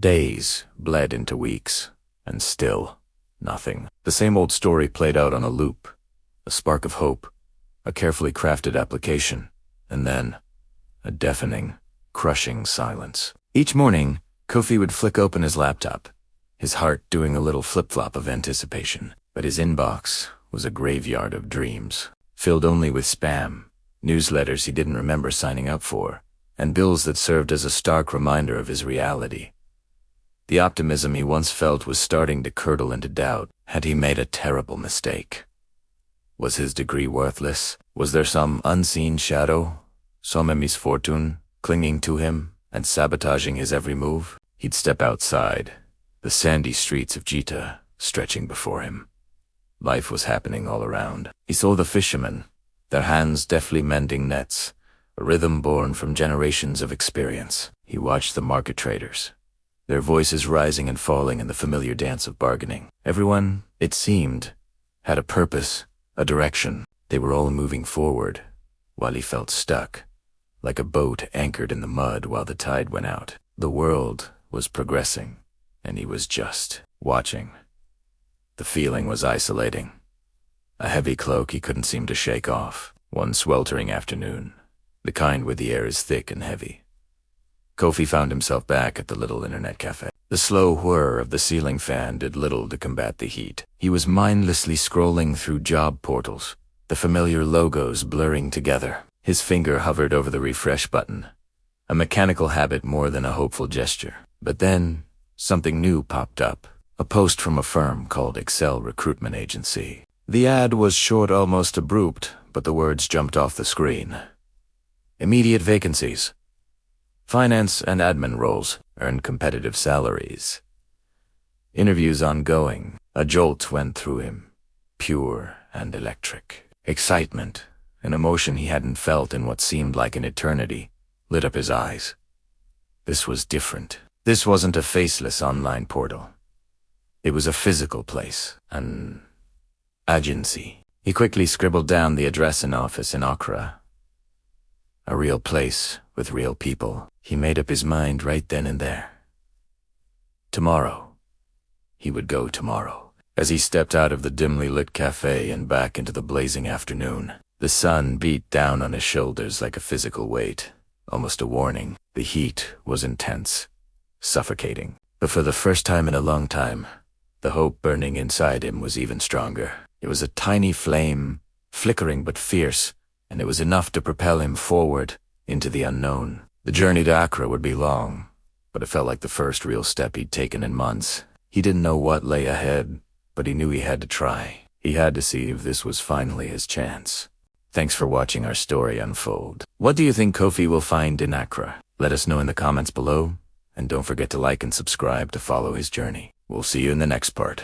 Days bled into weeks, and still nothing. The same old story played out on a loop. A spark of hope, a carefully crafted application, and then a deafening, crushing silence. Each morning, Kofi would flick open his laptop, his heart doing a little flip-flop of anticipation. But his inbox was a graveyard of dreams, filled only with spam, newsletters he didn't remember signing up for, and bills that served as a stark reminder of his reality. The optimism he once felt was starting to curdle into doubt. Had he made a terrible mistake? Was his degree worthless? Was there some unseen shadow, some misfortune, clinging to him and sabotaging his every move? He'd step outside, the sandy streets of Jita stretching before him. Life was happening all around. He saw the fishermen, their hands deftly mending nets, a rhythm born from generations of experience. He watched the market traders, their voices rising and falling in the familiar dance of bargaining. Everyone, it seemed, had a purpose, a direction. They were all moving forward, while he felt stuck, like a boat anchored in the mud while the tide went out. The world was progressing, and he was just watching. The feeling was isolating, a heavy cloak he couldn't seem to shake off. One sweltering afternoon, the kind where the air is thick and heavy, Kofi found himself back at the little internet cafe. The slow whir of the ceiling fan did little to combat the heat. He was mindlessly scrolling through job portals, the familiar logos blurring together. His finger hovered over the refresh button, a mechanical habit more than a hopeful gesture. But then, something new popped up, a post from a firm called Excel Recruitment Agency. The ad was short, almost abrupt, but the words jumped off the screen. Immediate vacancies. Finance and admin roles, earn competitive salaries. Interviews ongoing. A jolt went through him, pure and electric. Excitement, an emotion he hadn't felt in what seemed like an eternity, lit up his eyes. This was different. This wasn't a faceless online portal. It was a physical place, an agency. He quickly scribbled down the address and office in Accra. A real place with real people. He made up his mind right then and there. Tomorrow. He would go tomorrow. As he stepped out of the dimly lit cafe and back into the blazing afternoon, the sun beat down on his shoulders like a physical weight, almost a warning. The heat was intense, suffocating. But for the first time in a long time, the hope burning inside him was even stronger. It was a tiny flame, flickering but fierce, and it was enough to propel him forward into the unknown. The journey to Accra would be long, but it felt like the first real step he'd taken in months. He didn't know what lay ahead, but he knew he had to try. He had to see if this was finally his chance. Thanks for watching our story unfold. What do you think Kofi will find in Accra? Let us know in the comments below, and don't forget to like and subscribe to follow his journey. We'll see you in the next part.